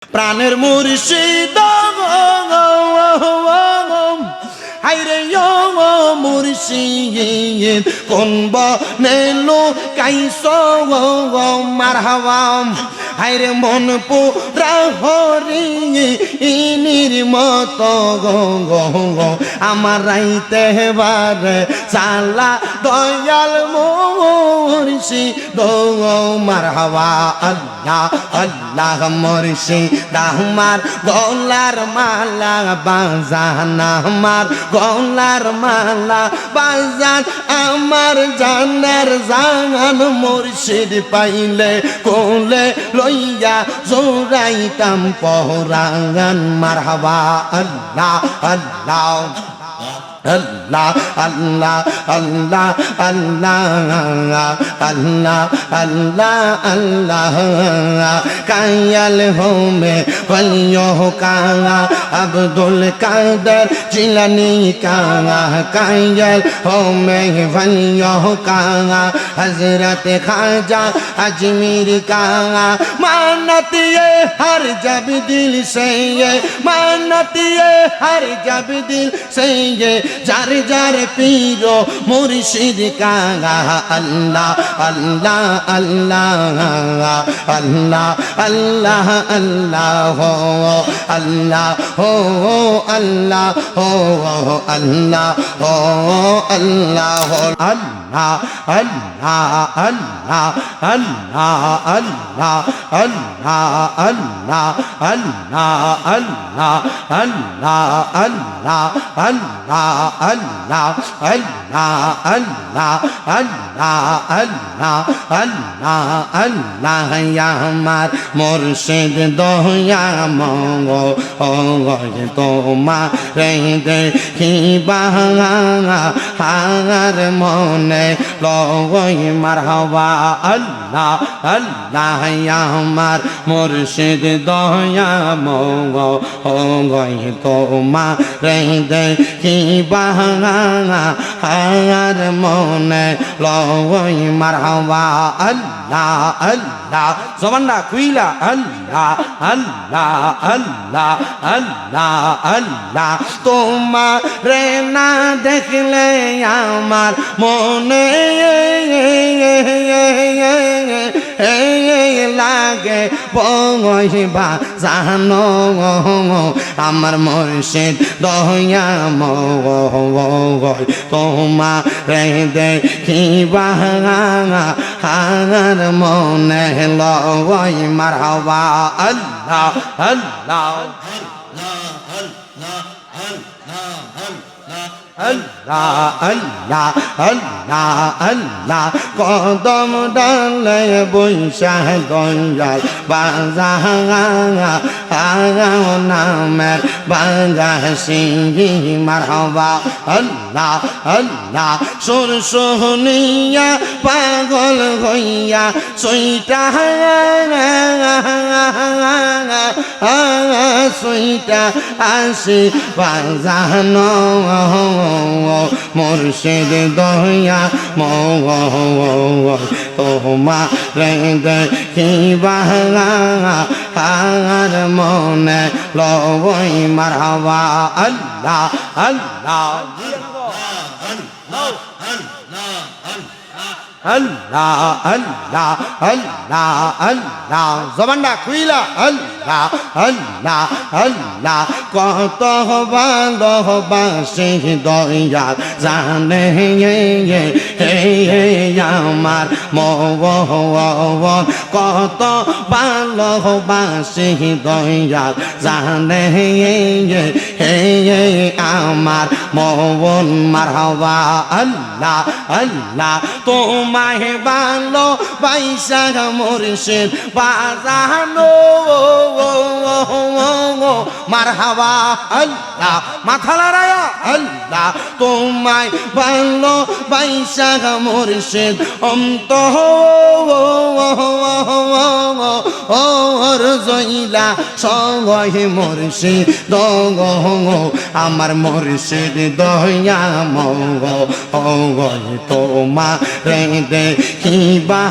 প্রাণের মুর্শিদ হাইরে মুর্শিদ কোন বনেলো কাইস মারহাবা হাইরে মন পুরা হরি ইনির মত আমার রাইতে বারে চালা দয়াল মুর্শিদ মারহাবা আল্লাহ আল্লাহ মুর্শিদ আমার গলার মালা বাজান আমার গলার মালা বাজান আমার জানার জান মুর্শিদ পাইলে কোলে লইয়া জোরাইতাম পহরান মারহাবা আল্লাহ আল্লাহ Allah Allah Allah Allah Allah Allah Allah Kayal home waliyo ka Abdul Qadir Jilani ka Kayal home waliyo ka Hazrat Khaja Ajmer ka Manati ye har jab dil se ye Manati ye har jab dil se ye जार जार पीरो मुर्शिद का अल्लाह अल्लाह अल्लाह अल्लाह अल्लाह अल्लाह हो अल्लाह हो अल्लाह हो अल्लाह हो अल्लाह हो अल्लाह अल्लाह अल्लाह अल्लाह अल्लाह अल्लाह अल्लाह अल्लाह अल्लाह अल्लाह अल्लाह अल्लाह Allah Allah Allah Allah Allah Allah Allah ya আমার মুর্শিদ দয়া মঙ্গো তোমার দেখিবা হার মনে লই মারহাবা আল্লাহ আল্লাহ ya আমার মুর্শিদ দয়া মঙ্গো তোমার দেখিবা হার মনে লই মারহাবা আল্লাহ আল্লাহ জবানটা খুইলা আল্লাহ আল্লাহ আল্লাহ আল্লাহ আল্লাহ তোমারে না দেখলে আমার মনে লাগে বইবা জানো আমার মুর্শিদ দয়া তোমারে দেখিবা হার মনে লই মারহাবা আল্লাহ আল্লাহ Allah Allah Allah Allah কদম ডালে বৈশা গঞ্জাল বাজা নামের বাজা সিংহি মারহাবা আল্লাহ আল্লাহ সুর সোহনিয়া পাগল হইয়া সইটা সইটা আসি বাজানো মুর্শিদ দয়া তোমারে দেখিবা হার মনে লই মারহাবা আল্লাহ আল্লাহ Allah Allah Allah Allah জবানটা খুইলা আল্লাহ আল্লাহ আল্লাহ কত ভালোবাসি দয়াল জানে আমার মন কত ভালোবাসি দয়াল জানে আমার মন মারহাবা আল্লাহ আল্লাহ তোমায় ভালো বাইসা মুর্শিদ বাজানো মারহাবা আল্লাহ মাথা লড়ায়া আল্লাহ আল্লাহ তোমায় ভালো বাইসা মুর্শিদ অন্তর জইলা সঙ্গে মুর্শিদ আমার মুর্শিদ দয়া তোমা রে দেখিবা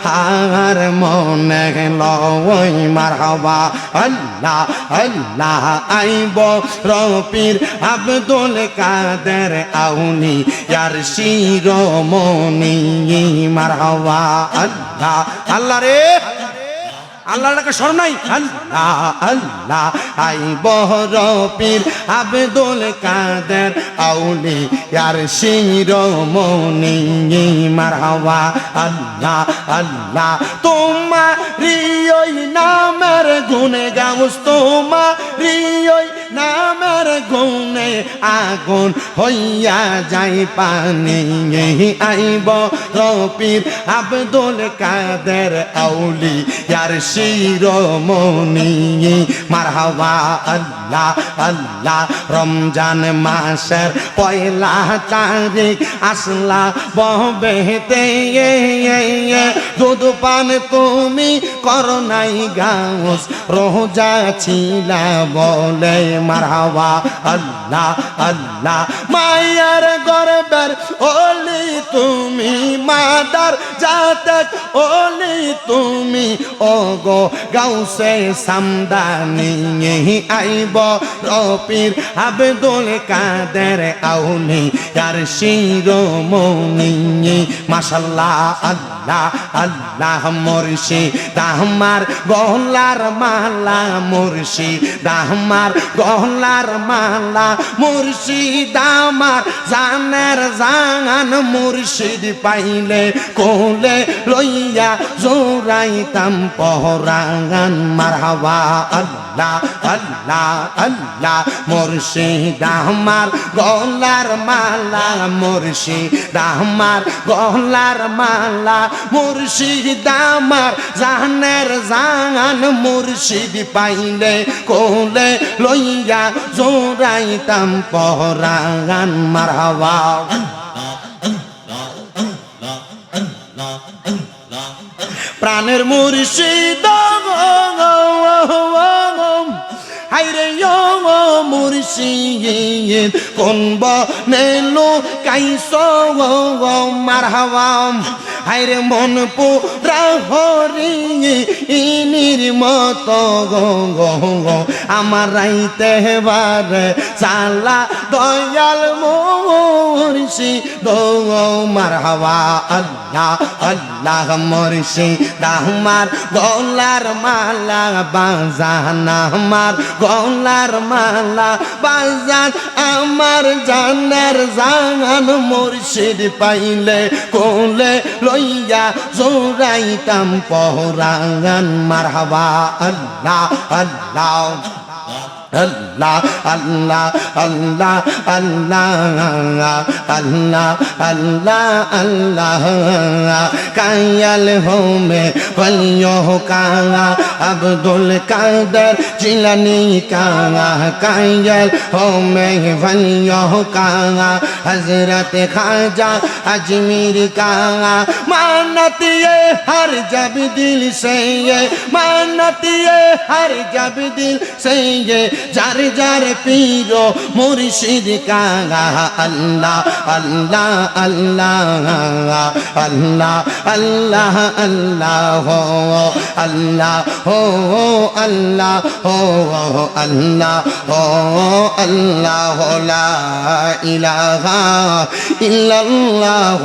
হার মনে লই মারহাবা আল্লাহ আল্লাহ আইব রফির আব্দুল কাদের আউনি ইয়ার শিরোমণি মারহাবা আল্লাহ আল্লাহ রে আল্লাহর ডাকে স্মরণ নাই আল্লাহ আল্লাহ আইব রফির আব্দুল কাদের আউলি ইয়ার শিরোমণি মারহাবা আল্লাহ আল্লাহ তোমারি ওই নামের গুণে গাউস তোমারি ওই নামের গুণে আগুন হইয়া যায় পানি আইব রফির আব্দুল কাদের আউলি ইয়ার শিরোমণি মারহাবা আল্লাহ আল্লাহ রমজান মাসের পয়লা তারিখ আসলা বহবেতে দুধ পান তুমি করো নাই গাউস রোজা ছিলা বলে মারহাবা আল্লাহ আল্লাহ মায়ার গর্বের ওলি তুমি মাদার জাতক ওলি তুমি ও গো গাউসে সামদানি আইব রফির আব্দুল কাদের আউলি ইয়ার শিরোমণি মাশাআল্লাহ আল্লাহ আল্লাহ মুর্শিদ আমার গলার মালা মুর্শিদ আমার গলার মালা মুর্শিদ আমার জানের জান মুর্শিদ পাইলে কোলে লইয়া জোরাইতাম পহরান মারহাবা আল্লাহ আল্লাহ আল্লাহ মুর্শিদ আমার গলার মালা মুর্শিদ আমার গলার মালা মুর্শিদ আমার জানের জান মুর্শিদ পাইলে কোলে লইয়া জোরাইতাম পহরান মারহাবা প্রাণের মুর্শিদ হাইরে মুর্শিদ কোন বনেলো কাইস মারহাবা হাইরে মন পুরা হরি ইনির মত আমার রাইতে বারে চালা দয়াল মুর্শিদ মারহাবা আল্লাহ আল্লাহ মুর্শিদ আমার গলার মালা বাজান আমার গলার মালা বাজান আমার জানের জান মুর্শিদ পাইলে কোলে লইয়া জোরাইতাম পহরান মারহাবা আল্লাহ আল্লাহ আল্লাহ আল্লাহ আল্লাহ আল্লাহ আল্লাহ আল্লাহ আল্লাহ কায়াল হোমে বলিও কাঙা আব্দুল কাদের জিলানি কাঙা কায়াল হোমে বলিও কাঙা হযরত খাজা अजमीर काङा मानती है हर जब दिल से ये मानती है हर जब दिल से ये जार जार पीरो मुर्शिद काङा अल्लाह अल्लाह अल्लाह अल्लाह अल्लाह अल्लाह हो अल्लाह हो अल्लाह हो अल्लाह हो अल्लाह ला इलाहा इल्लल्लाह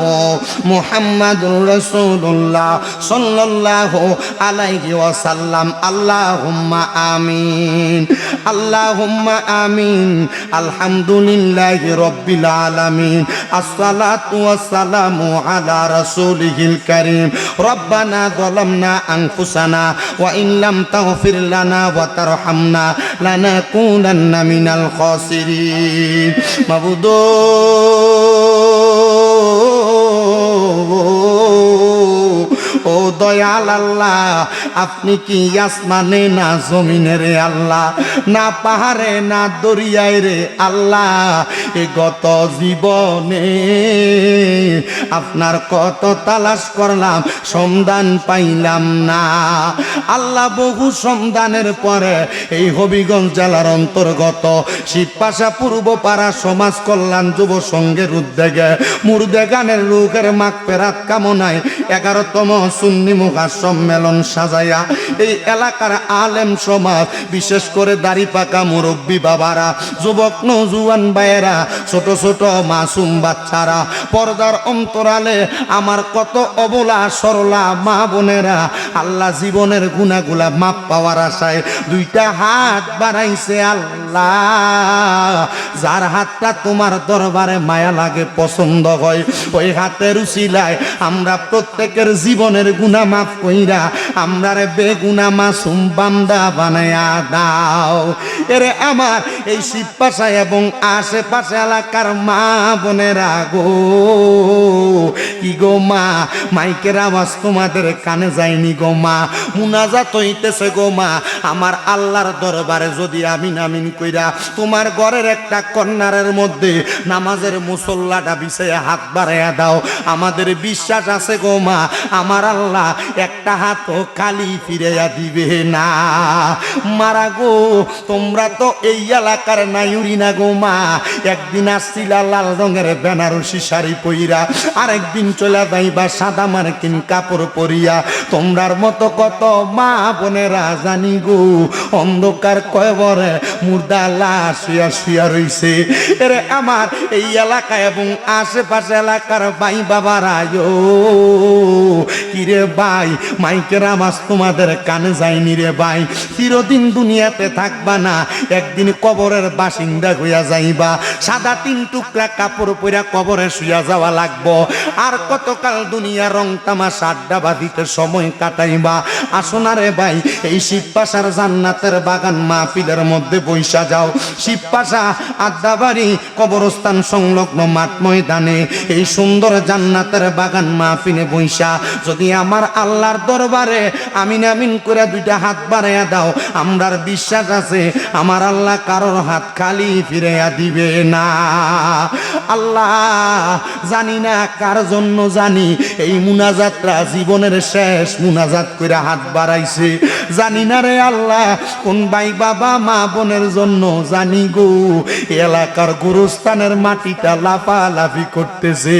मुहम्मदुर रसूलुल्लाह सल्लल्लाहु अलैहि वसल्लम अल्लाहुम्मा आमीन अल्लाहुम्मा आमीन अल्हम्दुलिल्लाहि रब्बिल आलामीन अस्सलातु वस्सलामु अला रसूलिहिल करीम रब्बाना ज़लमना अनफुसना व इन लम तगफिर लना व तरहमना लनकुनन्ना मिनल खासिरिन माबूदो ও দয়াল আল্লাহ আপনি কি আসমানে না জমিনে রে আল্লাহ, না পাহাড়ে না দরিয়ায় রে আল্লাহ, এ গত জীবনে আপনার কত তালাশ করলাম, সন্ধান পাইলাম না। আল্লাহ বহু সন্ধানের পরে এই হবিগঞ্জ জেলার অন্তর্গত শিবপাশা পূর্বপাড়া সমাজ কল্যাণ যুব সংঘের উদ্যোগে মুর্দে গানের রোগের মাগফিরাত কামনায় 11তম সুন্নি মুখা সম্মেলন সাজাইয়া এই এলাকার আলেম সমাজ, বিশেষ করে দাড়ি পাকা মুরব্বী বাবারা, যুবক নৌজুয়ান ভাইয়েরা, ছোট ছোট মাসুম বাচ্চারা, পর্দার অন্তরালে আমার কত অবলা সরলা মা বোনেরা আল্লাহ জীবনের গুনাহগুলা মাপ পাওয়ার আশায় দুইটা হাত বাড়াইছে। আল্লাহ, যার হাতটা তোমার দরবারে মায়া লাগে, পছন্দ হয়, ওই হাতের উসিলায় আমরা প্রত্যেকের জীবনের গুনাহ মাফ কইরা আমরারে বেগুনা মাসুম বান্দা বানায়া দাও। এরে আমার এই শিবপাশা এবং আশেপাশে এলাকার মা বোনেরা গো, কি গো মা, মাইকের আওয়াজ তোমাদের কানে যায়নি গো মা, মুনাজাত হইতেছে গো মা, আমার আল্লাহর দরবারে যদি আমিন আমিন কইরা তোমার ঘরের একটা কর্নারের মধ্যে নামাজের মুসল্লাটা বিছাইয়া হাত বাড়াইয়া দাও, আমাদের বিশ্বাস আছে গো মা, আমার আল্লাহ একটা হাতও খালি ফিরাইয়া দিবে না। মারা গো, তোমরা তো এই এলাকার নাইউরি না গো মা, একদিন আসছিলা লাল রঙের বেনারসি শাড়ি পইরা, আরেকদিন চলে যাইবা সাদা মার্কিন কাপড় পরিয়া। তোমরার মতো কত মা বোনেরা জানি গো অন্ধকার কয়বরে মুর্দা লাশ শুয়া শুয়া রইছে। এরে আমার এই এলাকা এবং আশেপাশে এলাকার ভাই বাবারা, কিরে ভাই, মাইকের আওয়াজ তোমাদের কানে যায়নি রে ভাই, চিরদিন দুনিয়াতে থাকবা না, একদিন কবরের বাসিন্দা হইয়া যাইবা, সাদা 3 টুকরা কাপড় পইরা কবরে শুয়া যাওয়া লাগবো, আর কতকাল দুনিয়া রং তামাশা আড্ডা বাঁধিতে সময় কাটাইবা। আসোনা রে ভাই, এই শিবপাশার জান্নাতের বাগান মাহফিলের মধ্যে বৈশা যাও। শিবপাশা আড্ডাবাড়ি কবরস্থান সংলগ্ন মাঠ ময়দানে এই সুন্দর জান্নাতের বাগান মাহফিলে বৈশা যদি আমার আল্লাহর দরবারে আমিন আমিন করে দুইটা হাত বাড়াইয়া দাও, আমরার বিশ্বাস আছে আমার আল্লাহ কারোর হাত খালি ফিরাইয়া দিবে না। আল্লাহ, জানি না কার জন্য, জানি এই মুনাজাতরা জীবনের শেষ মুনাজাত করে হাত বাড়াইছে, জানি না রে আল্লাহ কোন ভাই বাবা মা বোনের জন্য, জানি গো এলাকার গুরুস্থানের মাটিটা লাফালাফি করতেছে,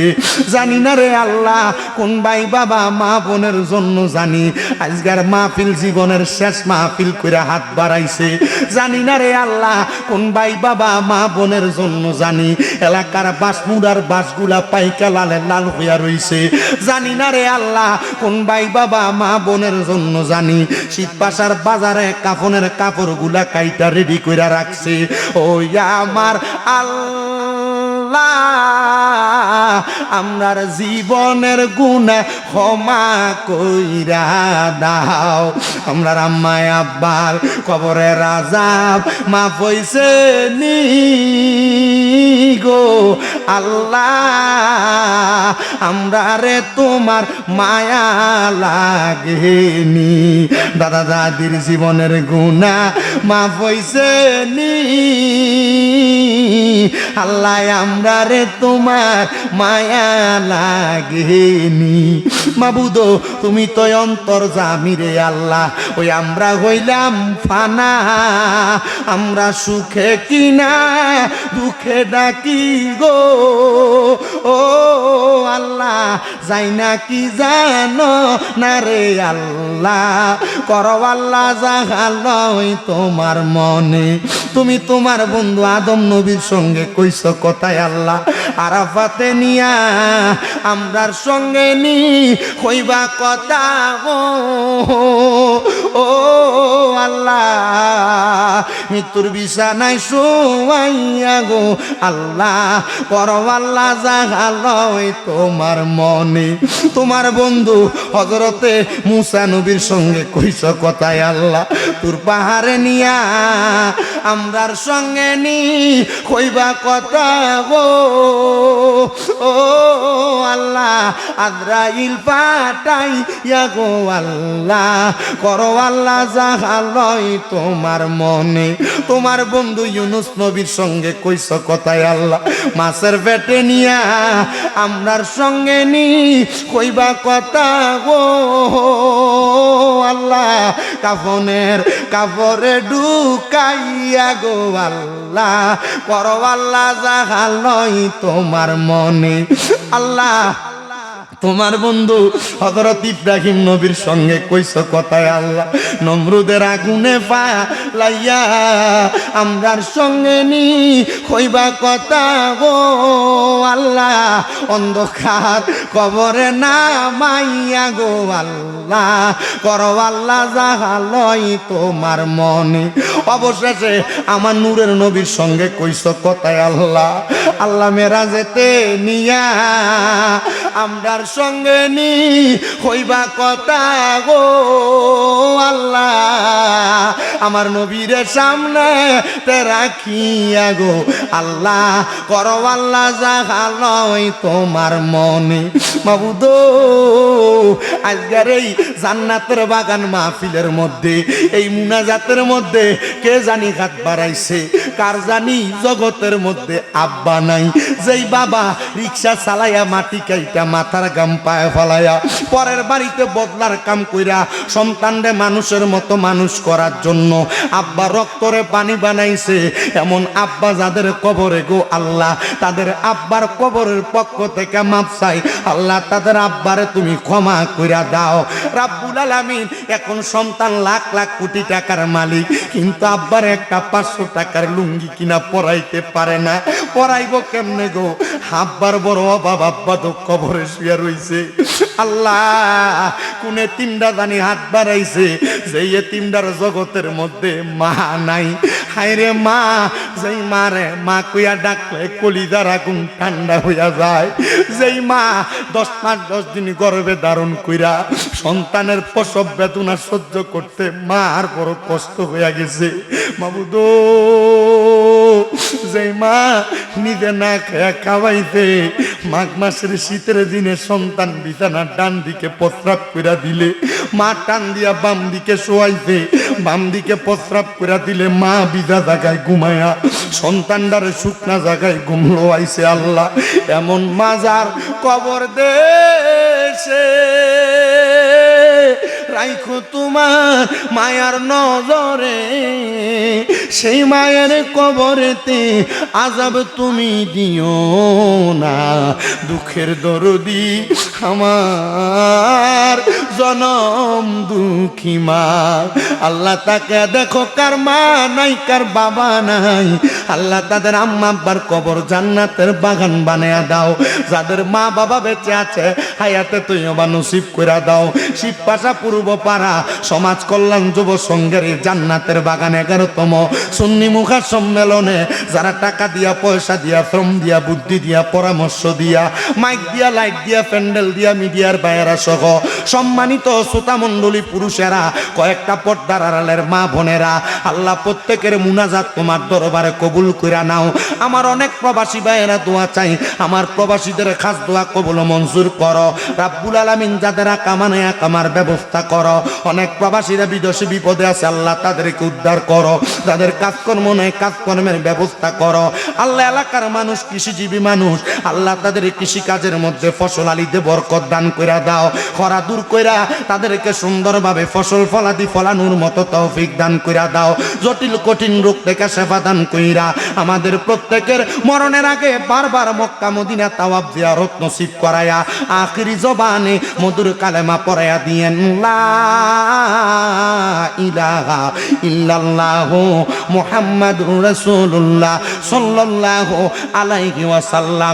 জানি না রে আল্লাহ কোন ভাই বাবা মা বোনের জন্য, জানি আজকের মাহফিল জীবনের শেষ মাহফিল করে হাত বাড়াইছে, জানি না রে আল্লাহ কোন ভাই বাবা মা বোনের জন্য, জানি এলাকার বাসমুড়ার বাসগুলা পাইকা লালে লাল হইয়া রইছে, জানি না রে আল্লাহ কোন ভাই বাবা মা বোনের জন্য, জানি শীতপাশার বাজারে কাফনের কাপড়গুলা কাইটা রেডি কইরা রাখছে। ও আমার আল্লাহ, আমরার জীবনের গুনাহ ক্ষমা কইরা দাও, আমরার আম্মায় আব্বার কবরের আযাব মাফ হইছে নি গো আল্লাহ, আমরারে তোমার মায়া লাগেনি, দাদা দাদির জীবনের গুনাহ মাফ হইছে নি আল্লাহ, আমরারে তোমার মায়া লাগেনি। মাবুদ, তুমি তো অন্তর্যামী রে আল্লাহ, ওই আমরা হইলাম ফানা, আমরা সুখে কিনা দুঃখে ডাকি গো, ও আল্লাহ যাই না কি জানো না রে আল্লাহ, করো আল্লাহ জাগালই তোমার মনে। তুমি তোমার বন্ধু আদম নবীর সঙ্গে কইছো কথায় আল্লাহ, আরাফাতে নিয়া আমরার সঙ্গে নি কইবা কথা, ও আল্লাহ মৃত্যুর বিছানায় শোয়াইয়া গো আল্লাহ করো আল্লাহ জাগালয় তোমার মনে। তোমার বন্ধু হযরতে মুসা নবীর সঙ্গে কইছ কথায় আল্লাহ তোর পাহাড়ে নিয়া আমরার সঙ্গে নি কইবা কথা গো ও আল্লাহ আজরাইল পাঠাইয়া গো আল্লাহ করো আল্লাহ জাগালয় তোমার মনে। তোমার বন্ধু ইউনুস নবীর সঙ্গে কইছ কথায় আল্লাহ মাছের পেটে নিয়া আমরার সঙ্গে নি কইবা কথা গো আল্লাহ কাফনের কাপড়ে ঢুকাইয়া গো আল্লাহ করো আল্লাহ জাগালয় তোমার মনে। আল্লাহ তোমার বন্ধু হযরত ইব্রাহিম নবীর সঙ্গে কইছ কথায় আল্লাহ নমরুদের আগুনে ফালাইয়া আমরার সঙ্গে নি কইবা কথা গো আল্লাহ অন্ধকার কবরে নামাইয়া গো আল্লাহ করো আল্লাহ জাগালয় তোমার মনে। অবশেষে আমার নূরের নবীর সঙ্গে কইছ কথায় আল্লাহ আল্লাহ মেরাজেতে নিয়া আমরার সঙ্গে নি হইবা কথা গো আল্লাহ আমার নবীর সামনে তে রাখিয়া গো আল্লাহ করো আল্লাহ জাগালয় তোমার মনে। মাবুদ আজকের এই জান্নাতের বাগান মাহফিলের মধ্যে এই মুনাজাতের মধ্যে কে জানি হাত বাড়াইছে, কার জানি জগতের মধ্যে আব্বা নাই, যেই বাবা রিক্সা চালাইয়া মাটি কাইটা মাথার গাম পায়ে ফলাইয়া পরের বাড়িতে বদলার কাম কইরা সন্তানরে মানুষের মতো মানুষ করার জন্য আব্বা রক্তরে পানি বানাইছে, এমন আব্বা যাদের কবরে গো আল্লাহ তাদের আব্বার কবরের পক্ষ থেকে মাপ চাই আল্লাহ তাদের আব্বারে তুমি ক্ষমা কইরা দাও রাব্বুল আলামিন। এখন সন্তান লাখ লাখ কোটি টাকার মালিক, কিন্তু আব্বার একটা 500 টাকার লুঙ্গি কিনা পরাইতে পারে না, পরাইব কেমনে গো? আব্বার বড় অভাব, আব্বা তো কবরে শুয়ে রইছে। আল্লাহ কোন এতিমটা জানি হাত বাড়াইছে, যেই এতিমটার জগতের মধ্যে মা নাই। হায়রে মা, যেই মারে মা কইয়া ডাকলে কলিজার আগুন ঠান্ডা হইয়া যায়, যেই মা 10 মাস 10 দিন গর্ভে ধারণ কইরা সন্তানের প্রসব বেদনা সহ্য করতে মার বড় কষ্ট হইয়া গেছে। মাবুদ যেই মা নিজে না খেয়া খাওয়াইতে মাঘ মাসের শীতের দিনে সন্তান বিছানার ডান দিকে প্রস্রাব কইরা দিলে মা টান দিয়া বাম দিকে শোয়াইতে, বাম দিকে প্রস্রাব কইরা দিলে মা বিধা জায়গায় ঘুমায়া সন্তানটারে শুকনা জায়গায় ঘুমলো আইছে। আল্লাহ এমন মাজার কবর দেশে রাইখো তোমার মায়ার নজরে, সেই মায়ের কবরেতে আযাব তুমি দিও না। দুঃখের দরদি আমার জনম দুঃখী মা, আল্লাহ তাকে দেখো কার মা নাই কার বাবা নাই, আল্লাহ তাদের আম্মা আব্বার কবর জান্নাতের বাগান বানায়া দাও। যাদের মা বাবা বেঁচে আছে হায়াতে তৈয়বা নসিব কইরা দাও। শিবপাশা পূর্ব পাড়া সমাজ কল্যাণ যুব সংঘের জান্নাতের বাগান 11তম সুন্নি মুখা সম্মেলনে যারা টাকা দিয়া পয়সা দিয়া শ্রম দিয়া বুদ্ধি দিয়া পরামর্শ দিয়া মাইক দিয়া লাইট দিয়া প্যান্ডেল দিয়া মিডিয়ার বাইরা সহ সম্মানিত শ্রোতা মণ্ডলী পুরুষেরা কয়েকটা পর্দার আড়ালের মা বোনেরা, আল্লাহ প্রত্যেকের মুনাজাত তোমার দরবারে কবুল কইরা নাও। আমার অনেক প্রবাসী ভাইয়েরা দোয়া চাই, আমার প্রবাসীদের খাস দোয়া কবুল মঞ্জুর করো রাব্বুল আলামিন। যাদের কামানে কামার ব্যবস্থা করো, অনেক প্রবাসীরা বিদেশে বিপদে আছে আল্লাহ তাদেরকে উদ্ধার করো, যাদের কাজকর্ম নেই কাজকর্মের ব্যবস্থা করো আল্লাহ। এলাকার মানুষ কৃষিজীবী মানুষ আল্লাহ তাদের কৃষি কাজের মধ্যে ফসল আলিতে বরকত দান কইরা দাও, খরা দূর কইরা তাদেরকে সুন্দরভাবে ফসল ফলাদি ফলানোর মতো তৌফিক দান কইরা দাও। জটিল কঠিন রোগ থেকে সেবা দান কইরা আমাদের প্রত্যেকের মরণের আগে বারবার মক্কা মদিনা তাওয়াফ জিয়ারত নসিব করায়া আখিরি জবানে মধুর কালেমা পড়ায়া দিয়েন লা ইলাহা ইল্লাল্লাহু মুহাম্মাদুর রাসূলুল্লাহ সাল্লাল্লাহু আলাইহি ওয়াসাল্লাম।